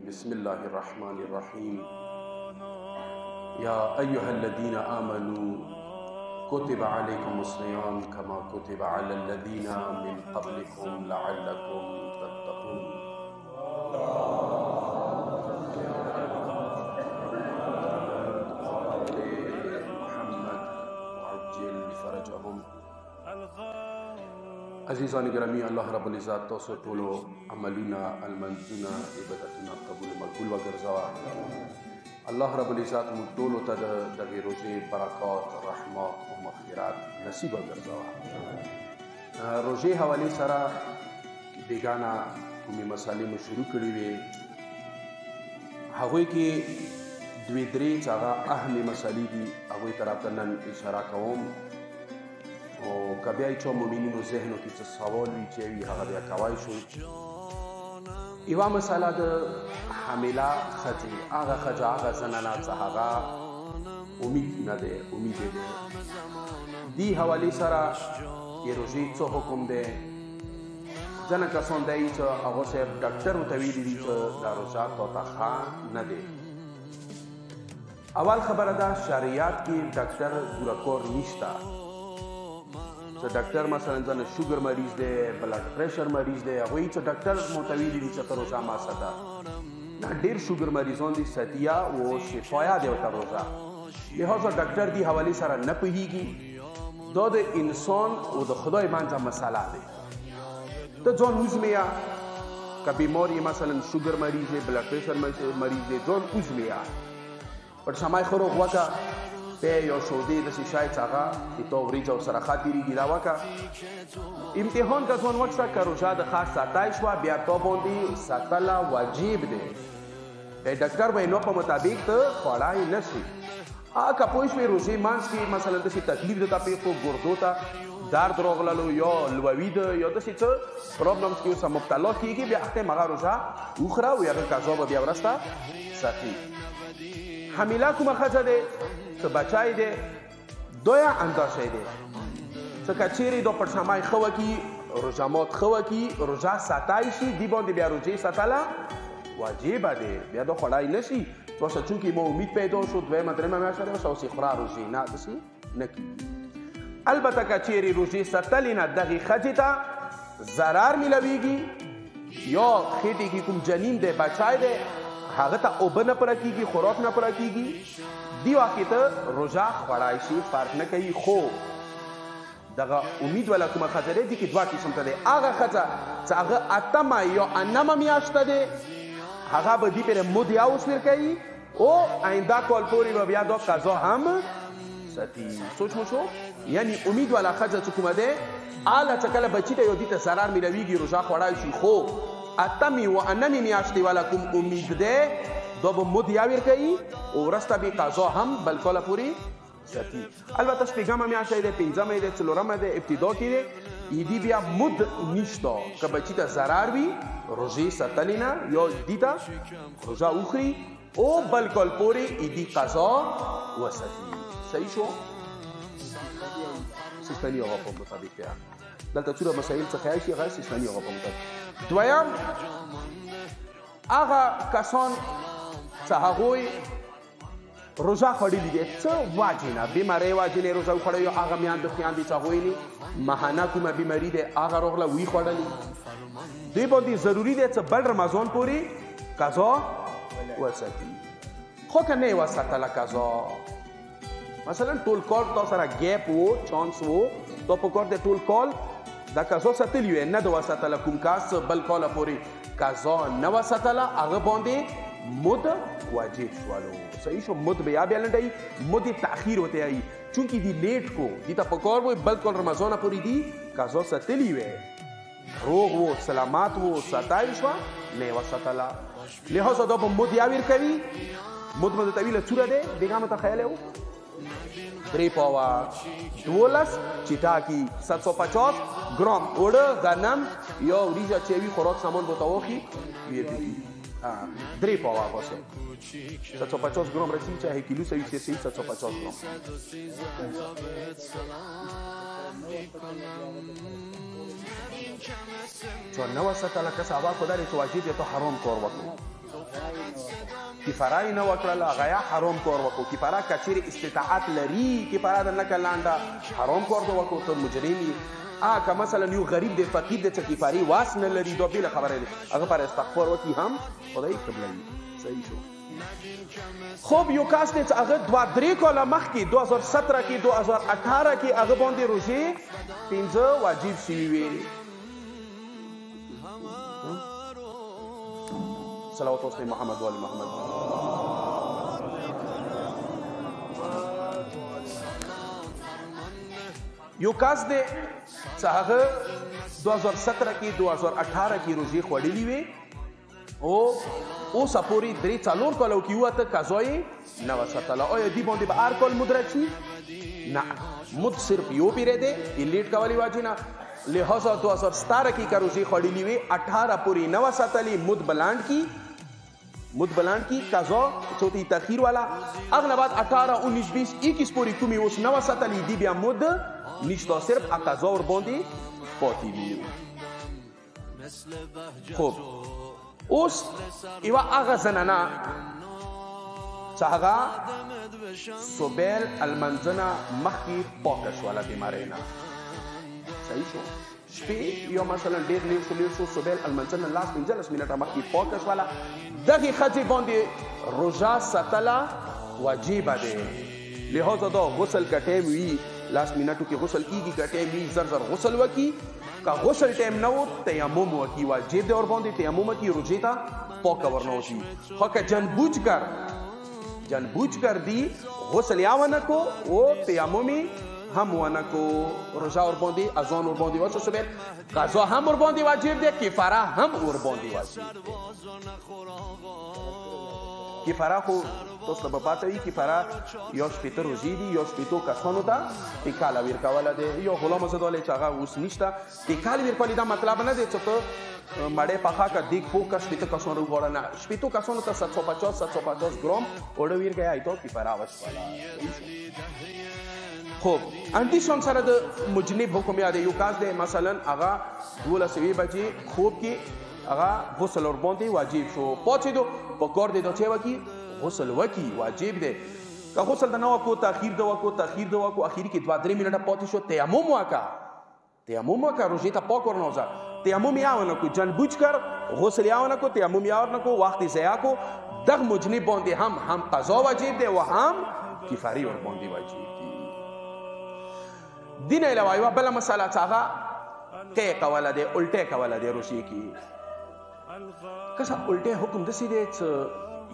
بسم الله الرحمن الرحيم يا أيها الذين آمنوا كتب عليكم الصيام كما كتب على الذين من قبلكم لعلكم تتقون محمد وعجل فرجهم. عزیزان گرامی، الله رب العزت تاسو ټولو عملونه المنځونه عبادتونه قبول مقبول وګرځوه. الله رب العزت موږ ټولو ته د دغې روژې برکات، رحمت او مغفرت نصیب وګرځوه. روژې حوالې سره بیګانه کومې مسالې مو شروع کړې وې، هغوی کې دوې درې چې هغه اهمې مسالې دي هغوی ته راته نن اشاره کوم، او که بیا چا مؤمنینو ذهنو کې څه سوال وي چې وي هغه بیا کوای شو. یوه مسله د حامله ښځې، هغه ښځه هغه زنانه چې هغه امید نه دی، امید دی، دې حوالې سره د روژې څه حکم دی. ځینې کسان دی چې هغو صاحب ډاکټر ورته ویلي دي چې دا روژه تا ته ښه نه دی. اول خبره ده، شریعت کې ډاکټر پوره کار نشته. چې ډاکټر مثلا ځنه شوګر مریض دی، بلډ پریشر مریض دی، هغوی چې ډاکټر ورته ویلي دي چې ته روژه مه ساته. ډېر شوګر مریضان دي، ستیه و شفایا دی ورته روژه، لهذا ډاکټر دې حوالې سره نه پوهېږي. دا د انسان او د خدای منځه مسله دی. ته ځان وزمېیه، که بیمار یې مثلا شوګر مریض دی، بلډ پریشر مریض دی، ځان وزمېیه، پر شمای خروغ وکړه، ته یا شودې داسې شی چې هغه چې تا وریجه ورسره ښه تېرېږي دا وکړه. امتحان که ځان وکړه، که روژه د ښه ساتای شوه بیا تا باندې ساتله واجب دی. ډاکټر وینا په مطابق ته خوړای نه شي. که پوه شوې روژې منځ کې مثلا داسې تکلیف درته پېښ شو، ګردو ته درد راغللو یا لووي ده یا داسې څه پرابلمس کې اوسه مبتلا کېږي، بیا هغې هغه روژه وخوره او هغه قضا به بیا وروسته ساتي. حامله کومه ښځه دی څه بچی دی، دویه اندازه دی څه که چیرې دا پړشمای ښه وکړي، روژه مات ښه وکړي، روژه ساتای شي، دې باندې بیا روژې ساتله واجبه دی، بیا دا خوړای نه شي چې اوسه چونکې ما امید پیدا شو دویمه درېیمه میاشته ده اوسه اوس یې خوره روژې، نه داسې نه کېږي. البته که چیرې روژې ساتلې نه دغې ښځې ته ضرر میلویږي یا خېټې کې کوم جنین دی، بچی دی، هغه ته اوبه نه پوره کېږي، خوراک نه پوره کېږي، دی واقع ته روژه خوړای شي، فرق نه کوي. خو دغه امید والا کومه ښځه دی، دې کې دوه قسم ته دی. هغه ښځه چې هغه اتمه یا انمه میاشته دی، هغه به دې پرې مد یا وشمېر کوي او آینده کال پورې به بیا دا قضا هم ساتي. سوچ مو شو؟ یعنی امید والا ښځه چې کومه دی، هله چې کله بچي ته یو دې ته ضرر میلویږي روژه خوړای شي، خو اتمې و انمې میاشتې والا کوم امید دی دا به مد یا ورکوي او وروسته به قضا هم بل کاله پورې ساتي. البته شپږمه میاشته دی، پنځمه دی، څلورمه دی، ابتدا کې دی، دې بیا مد نشته. که بچي ته ضرر وي روژې ساتلې نه یا دې ته روژه وخوري او بل کال پورې دې قضا وساتي. صحیح شو؟ سیستاني هغه په مطابق دی. دلته څومره مسایل څه خیال شي هغه سیستاني هغه په مطابق. دویم هغه کسان چې هغوی روژه خوړلي دي څه وجې نه، بیمارۍ وجې نه روژه وخوړی، یا هغه میندې خویندې چې هغوی نه ماهانه کومه بیماري دی هغه راغله وی خوړلي، دوی باندې ضروري دی چې بل رمضان پورې قضا وساتي. خو که نه یې وساتله قضا، مثلا ټول کال تا سره ګیپ و، چانس و، تا په کار دی ټول کال دا قضا ساتلي وی، نه د وساتله. کوم کس بل کاله پورې قضا نه وساتله هغه باندې مد واجب شولو. صحیح شو؟ مد به یا بیا لنډوي، مد تأخیر ورته وایي، چونکې دی لیټ کو، دې ته په کار وی بل کال رمضانه پورې دي قضا ساتلي وی، روغ و سلامت و، ساتای شوه نه یې وساتله، لهذا دا به مد یا ورکوي. مد مو درته ویله څومره دی بیګانو ته خیال و 3 پاوه 12 چټاکي 750 ګرام اوړه غنم یا وریجه چې وي خوراک سامان به ورته واخلي 3 پاوه باسه 750 ګرام رسي چې 1 کیلو سوي 750 ګرام. چون نو وساتله که صحابه خدا لري چې واجب ته حرام کار وکړي کفاره یې نه وکړله هغه یا حرام کار وکړو کفاره که چیرې استطاعت لري کفاره در نکړه لانډه حرام کار ته وکړو ته مجرم یې که مثلا یو غریب دی فقیر دی چې کفارې واس نه لري دا بېله خبره دی هغه پر استغفار وکړي هم خدای قبلوي صحیح شو خب یو کس دی چې هغه 2-3 کاله مخکې 2017 کې 2018 کې هغه باندې روژې 15 واجب شوي وې صلوات وسلم محمد و آل محمد یو کس دی چې هغه 2017 کې 2018 کې روژې خوړلې وې او اوس پورې 3-4 کالو کې وته قضا یې نه وساتله آیا دې باندې به هر کال مد راشي نه مد صرف یو پیری دی لیټ کولی واجب نه لہذا 2017 کې روژې خوړلې وې 18 پورې نه وساتلې مد بلانډ کی قضا چوتھی تاخیر والا اغلب بعد 18 19 20 21 پورې کومې اوس نه وساتلې دی بیا مد نشته صرف قضا ور باندې پاتې وي خب اوس یوه هغه زنانه چې هغه صبیل المنځه نه مخکې پاکه شوله بیمارۍ نه صحیح شو شپې یا مثلا ډېر لیر شو صبیل المنځه نه لاس 15 منټه مخکې پاکه شوله دغې ښځې باندې روژه ساتله واجبه دی لہذا دا غسل کا ټایم وي لاس منټو کې غسل کیږي که ټایم وي زر غسل وکړي که غسل ټایم نه و تیمم وکړي واجب دی ورباندې تیمم وکړي روژې ته پاکه ورنوځي خو که جنبوج کر دی غسل یا ونه کو او تیمم هم ونه کو روژه ورباندې اذان ورباندې واچو صبح قضا هم ورباندې واجب دی کفاره هم ورباندې واجب دی کفاره خو تاسو ته به پاته وي کفاره یا شپېته روژې دي یا شپېتو کسانو ته ټیکاله ورکوله دی یا غلام آزاد والی چې هغه اوس نشته ټیکاله ورکول دا مطلب نه دی چې ته مړۍ پخه که دیګ پوکه شپېته کسانو وغواړه نه شپېتو کسانو ته 750 ګرام اوړه ورکوي ایتو کفاره وشوله خب اندیشان سره د مجنب حکم یاد یو کس دی مثلا هغه 12 بجې خوب کې هغه غسل ورباندې واجب شو پاڅېدو په کار دی دا چې وکړي غسل وکړي واجب دی که غسل د نه وکړو تاخیر د وکړو اخري کې 2-3 منټه پاتې شو تیمم وکړه روژې ته پاک ورنوځه تیمم یا ونه کړو جنبوج کر غسل یا ونه کړو تیمم یا ونه کړو وخت ضایع کو دغه مجنب باندې هم قضا واجب دی و هم کفاري ورباندې واجب دی دین علاوه یوه بله مسله چې هغه قی کوله دی الټی کوله دی روژې کې که څه الټی حکم داسې دی چې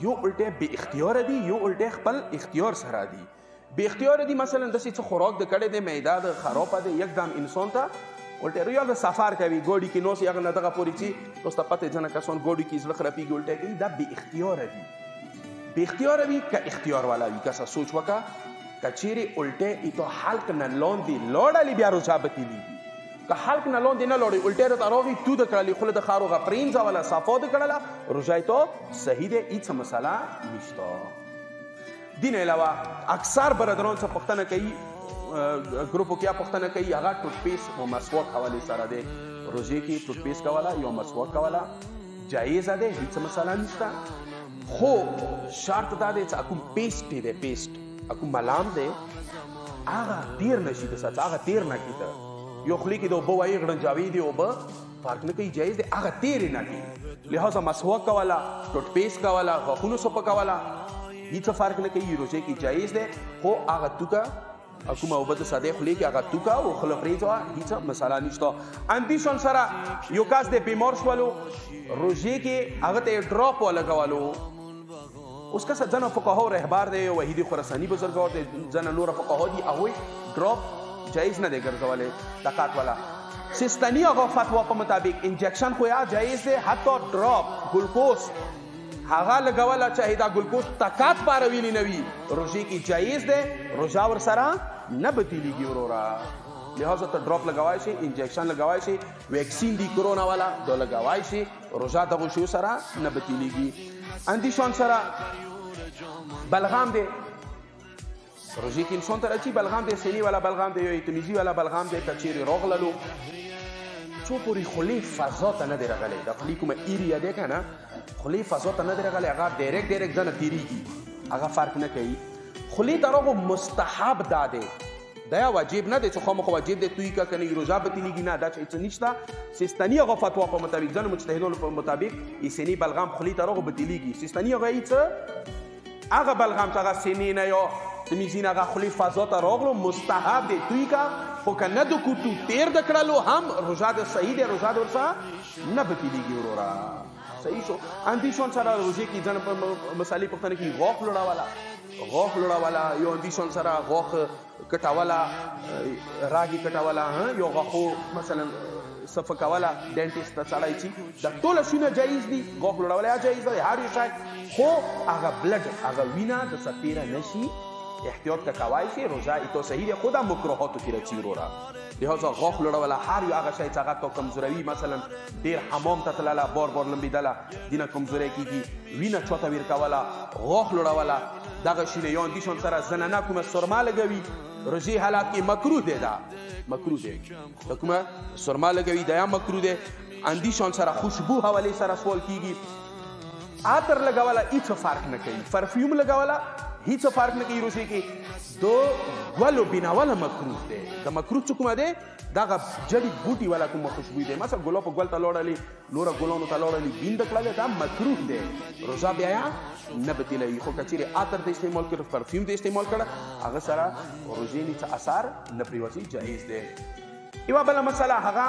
یو الټی بې اختیاره دي یو الټی خپل اختیار سره دي بې اختیاره دي مثلا داسې څه خوراک د کړی دی معده د خرابه دی یکدم انسان ته الټی یا د سفر کوي ګاډي کې نوس هغه نه دغه پورې چې تاسو ته پته ځنه کسان ګاډي کې زړه خرابېږي الټی کوي دا بې اختیاره دي که اختیار والا وي که څه سوچ وکړه که چیرې الټی ایتو حلق نه لاندې لاړلې بیا روژه بطلېږي که حلق نه لاندې نه لاړې الټی راته راغی تو د کړلې خوله د خاروغه پرېنځوله صفا د کړله روژه یې تو صحیح دی هېڅ مسله نشته دین علاوه اکثر برادران څه پوښتنه کوي ګروپو کې پوښتنه کوي هغه ټوټپیس او مسواک حوالې سره دی روژې کې ټوټپیس کوله یا مسواک کوله جایزه دی هېڅ مسله نشته خو شرط دا دی چې کوم پیسټ دی پیسټ اکو ملام دی هغه تیر نشي د سات هغه تیر نه کیته یو خلی کې د اوبه وایي غړنجاوي دی اوبه فرق نه کوي جایز دی هغه تیر نه کی لہذا مسواک کوله ټوټپیس کوله غاښونو صفا کوله هیڅ فرق نه کوي روژې کې جایز دی خو هغه توکه کومه اوبه د ساده خلی کې هغه توکه او خوله پرېږدوه هیڅ مسله نشته اندیشان سره یو کس دی بیمار شولو روژې کې هغه ته ډراپ ولګولو اوس که څه ځنه فقهاو رهبر دی وحیدي خراساني بزرګوار دی ځنه نوره فقهاو دي هغوی ډراپ جایز نه دی ګرځولی طاقت والا سیستاني هغه فتوا په مطابق انجکشن خو یا جایز دی حتی ډراپ ګلوکوز هغه لګوله چاهې دا ګلوکوز طاقت پارویلی نه وي روژې کې جایز دی روژه ورسره نه بطیلیږي وروره لہذا ته ډراپ لګوای شي انجکشن لګوای شي ویکسین دی کرونا والا دا لګوای شي روژه دغو شیو سره نه بطیلیږي اندیشان سره بلغام دی روژې کې انسان ته راځي بلغام دی سینې والا بلغام دی یا تمیزي والا بلغام دی که چیرې راغللو څو پورې خولې فضا ته نه دی راغلی د خولې کومه ایریا دی که نه خولې فضا ته نه دی راغلی هغه ډایرکټ ځنه تېرېږي هغه فرق نه کوي خولې ته راغو مستحب دا دی دا یا واجب نه دی چې خامخا واجب دی توی که کنه روژه به تېرېږي نه دا څه نشته سیستاني هغه فتوا په مطابق ځینو مجتهدانو په مطابق سینې بلغم خولې ته راغو به تېرېږي سیستاني هغه یې څه هغه بلغم چې هغه سینې نه یا د میزین هغه خولې فضا ته راغلو مستحب دی توی که خو که نه د کوتو تېر د کړلو هم روژه د صحیح دی روژه د ورڅه نه به تېرېږي وروره صحیح شو اندیشون سره روژې کې ځنه په مسالې پوښتنه کې غاښ لوړوله یو اندیشون سره غاښ کټوله راګي کټوله یو غاښو مثلا صفه کوله ډینټسټ ته سړی چې دا ټوله شونه جایز دي غاښ لوړول یا جایز دی هر یو شی خو هغه بلډ هغه وینه د سفیره نشي احتیاط کا کوای شي روزه ایتو صحیح دی خدا مکروهاتو کې راځي وروره لہذا غاښ لوړول هر یو هغه شی چې هغه تو کمزوروي مثلا ډیر حمام ته تلله بار لمبېدله دینه کمزوری کېږي وینه چاته ویر کوله غاښ لوړوله دغه شي نه یو اندیشون سره زنانه کومه سرما لګوي روژې حالات کې مکروه دی دا مکروه دی د کومه سرما لګوي دا یا مکروه دی اندیشون سره خوشبو حوالې سره سوال کېږي عطر لګوله هېڅ فرق نه کوي پرفیوم لګوله هیڅ فرق نه کوي روژې کې د ګلو بیناوله مکروه دی د مکروه چې کومه دی دغه جړي بوټي والا کومه خوشبوي دی مثلا ګلاب په ګل ته لاړلې نوره ګلانو ته لاړلې بین د کړلې دا مکروه دی روژه بیا نه به تېروي خو که چېرې عطر د استعمال کړه پرفیوم د استعمال کړه هغه سره روژې نه څه اثر نه پرېوځي جایز دی یوه بله مسله هغه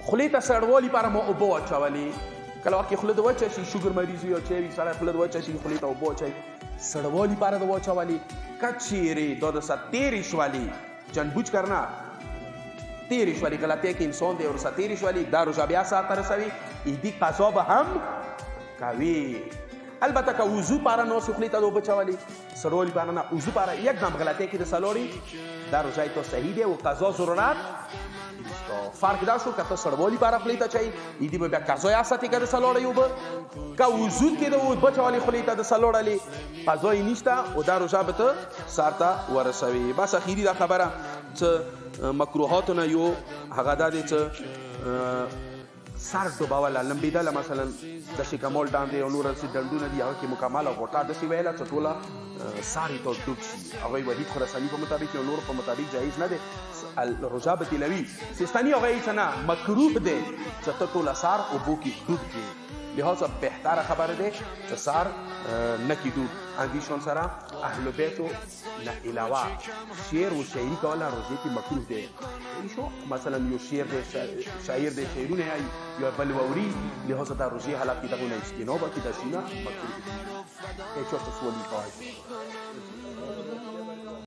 خولې ته سړوالي لپاره مو اوبه واچولې کله وخت کې خوله د وچه شي شوګر مریض وي او چای وي سړی خوله د وچه شي خولې ته اوبه واچوي سړوالي لپاره د واچولې که چېرې دا د څه تېرې شولې جانبوج کرنا تېرې شولې غلطۍ کې انسان دی ورڅه تېرې شولې دا روژه بیا ساعت ته رسوي ایدي قضا به هم کوي البته که وضو پاره نو خولې ته د اوبه چولې سړوالي لپاره نه وضو پاره یکدم غلطۍ کې د سلوړي دا روژه تو صحیح دی او قضا ضرورت فرق دا شو که ته سړوالي لپاره خولې ته چوي ایدي به بیا قضا یا ساتي که د سلوړی اوبه که وضو کې د اوبه چولې خولې ته د سلوړلې قضا یې نشته او دا روژه به ته سار ته ورسوي بس اخري دا خبره څه مکروهاتو نه یو هغه دا دی چې سر ډوبوله لمبېدله مثلا د شکمول ډانډې او نور هسې ډنډونه دي هغه کې مکمله غوټه داسې ویله چې ټوله سار یې ته ډوب شي هغوی وحید خراساني په مطابق یو نور په مطابق جایز نه دی روژه به تېلوي سیستاني هغه یې څه نه مکروه دی چې ته ټوله سار اوبو کې ډوب کړې لہذا بهتره خبره دی چې سار نه کېدو اندیشون سره اهل بیتو نه علاوه شعر و شاعري کوله روژې کې مکروه دی شو مثلا یو شعر دی شاعر دی شعرونه یایي یا بل واوري لہذا دا روژې حالات کې دغو نه اجتناب کړي دا شي نه مکروه دی هېڅ چېرته سوالي کوای